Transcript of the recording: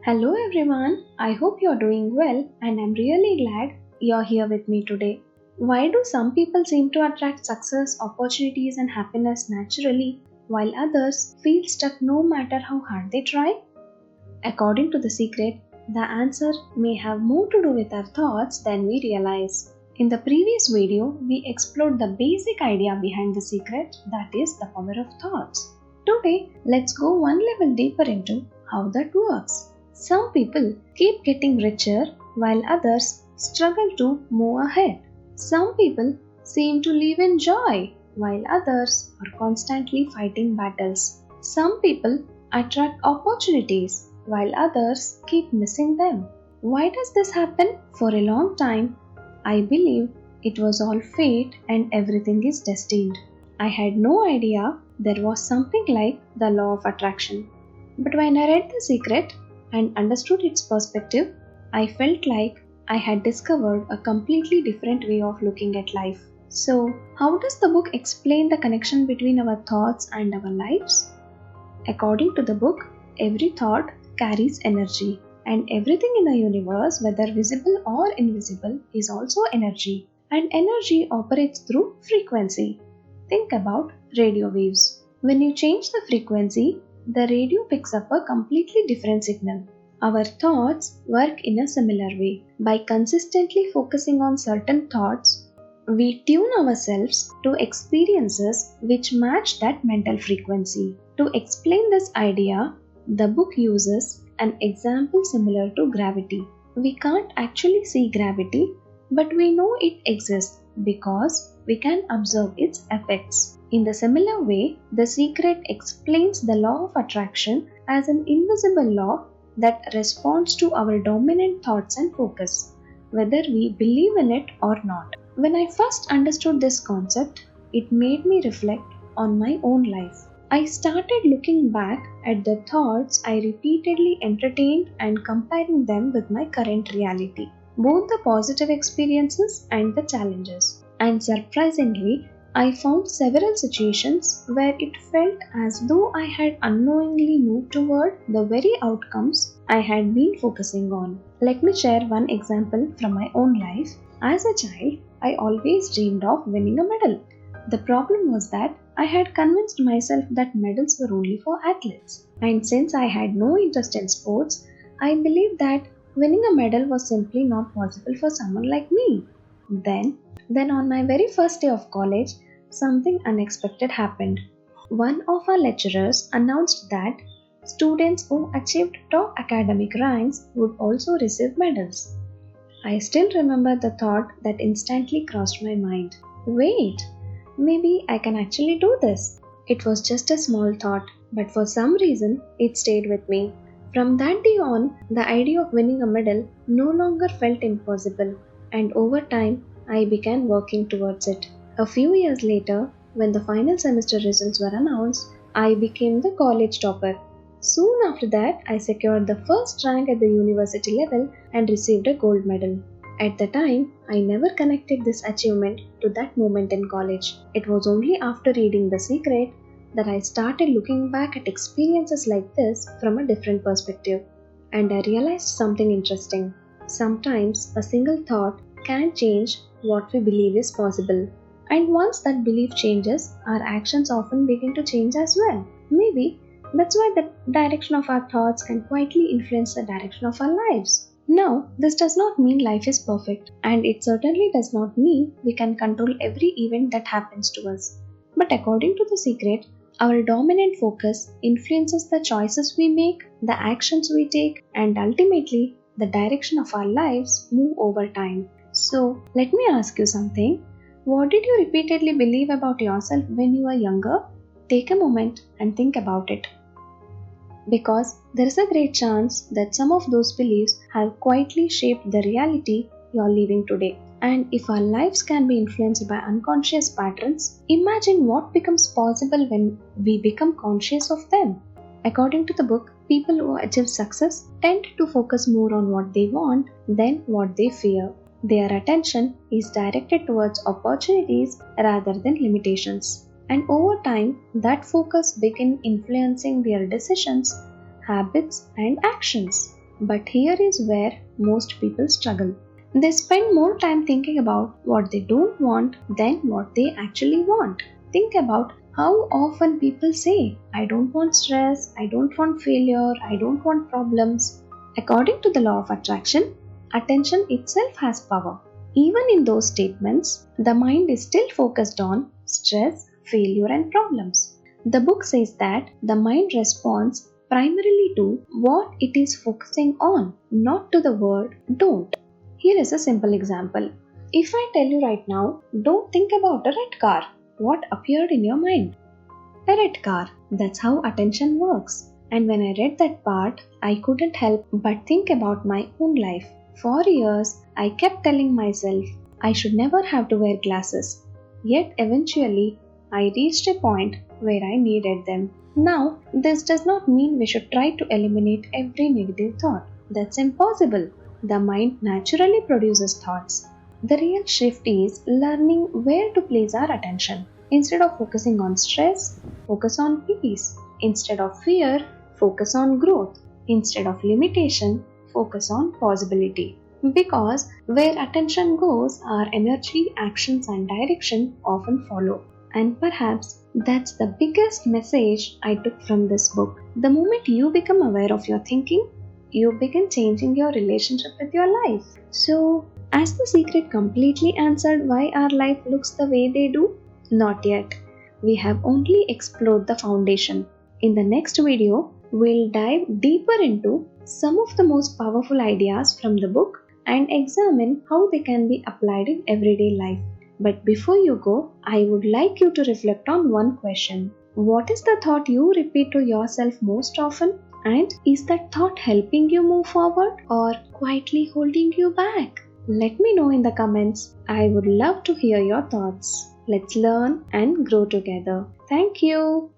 Hello everyone, I hope you're doing well and I'm really glad you're here with me today. Why do some people seem to attract success, opportunities, and happiness naturally while others feel stuck no matter how hard they try? According to The Secret, the answer may have more to do with our thoughts than we realize. In the previous video, we explored the basic idea behind The Secret, that is, the power of thoughts. Today, let's go one level deeper into how that works. Some people keep getting richer while others struggle to move ahead. Some people seem to live in joy while others are constantly fighting battles. Some people attract opportunities while others keep missing them. Why does this happen? For a long time, I believed it was all fate and everything is destined. I had no idea there was something like the law of attraction. But when I read The Secret and understood its perspective, I felt like I had discovered a completely different way of looking at life. So, how does the book explain the connection between our thoughts and our lives? According to the book, every thought carries energy, and everything in the universe, whether visible or invisible, is also energy. And energy operates through frequency. Think about radio waves. When you change the frequency, the radio picks up a completely different signal. Our thoughts work in a similar way. By consistently focusing on certain thoughts, we tune ourselves to experiences which match that mental frequency. To explain this idea, the book uses an example similar to gravity. We can't actually see gravity, but we know it exists because we can observe its effects. In the similar way, The Secret explains the law of attraction as an invisible law that responds to our dominant thoughts and focus, whether we believe in it or not. When I first understood this concept, it made me reflect on my own life. I started looking back at the thoughts I repeatedly entertained and comparing them with my current reality, both the positive experiences and the challenges. And surprisingly, I found several situations where it felt as though I had unknowingly moved toward the very outcomes I had been focusing on. Let me share one example from my own life. As a child, I always dreamed of winning a medal. The problem was that I had convinced myself that medals were only for athletes. And since I had no interest in sports, I believed that winning a medal was simply not possible for someone like me. Then on my very first day of college, something unexpected happened. One of our lecturers announced that students who achieved top academic ranks would also receive medals. I still remember the thought that instantly crossed my mind. Wait, maybe I can actually do this. It was just a small thought, but for some reason it stayed with me. From that day on, the idea of winning a medal no longer felt impossible, and over time, I began working towards it. A few years later, when the final semester results were announced, I became the college topper. Soon after that, I secured the first rank at the university level and received a gold medal. At the time, I never connected this achievement to that moment in college. It was only after reading The Secret that I started looking back at experiences like this from a different perspective. And I realized something interesting. Sometimes a single thought can change what we believe is possible. And once that belief changes, our actions often begin to change as well. Maybe that's why the direction of our thoughts can quietly influence the direction of our lives. Now, this does not mean life is perfect, and it certainly does not mean we can control every event that happens to us. But according to The Secret, our dominant focus influences the choices we make, the actions we take, and ultimately, the direction of our lives move over time. So, let me ask you something. What did you repeatedly believe about yourself when you were younger? Take a moment and think about it. Because there is a great chance that some of those beliefs have quietly shaped the reality you're living today. And if our lives can be influenced by unconscious patterns, imagine what becomes possible when we become conscious of them. According to the book, people who achieve success tend to focus more on what they want than what they fear. Their attention is directed towards opportunities rather than limitations. And over time, that focus begins influencing their decisions, habits, and actions. But here is where most people struggle. They spend more time thinking about what they don't want than what they actually want. Think about how often people say, I don't want stress, I don't want failure, I don't want problems. According to the law of attraction, attention itself has power. Even in those statements, the mind is still focused on stress, failure, and problems. The book says that the mind responds primarily to what it is focusing on, not to the word don't. Here is a simple example. If I tell you right now, don't think about a red car, what appeared in your mind? A red car. That's how attention works. And when I read that part, I couldn't help but think about my own life. For years, I kept telling myself I should never have to wear glasses. Yet eventually, I reached a point where I needed them. Now, this does not mean we should try to eliminate every negative thought. That's impossible. The mind naturally produces thoughts. The real shift is learning where to place our attention. Instead of focusing on stress, focus on peace. Instead of fear, focus on growth. Instead of limitation, focus on possibility. Because where attention goes, our energy, actions, and direction often follow. And perhaps that's the biggest message I took from this book. The moment you become aware of your thinking, you begin changing your relationship with your life. So, has the secret completely answered why our life looks the way they do? Not yet. We have only explored the foundation. In the next video, we'll dive deeper into some of the most powerful ideas from the book and examine how they can be applied in everyday life. But before you go, I would like you to reflect on one question. What is the thought you repeat to yourself most often? And is that thought helping you move forward or quietly holding you back? Let me know in the comments. I would love to hear your thoughts. Let's learn and grow together. Thank you.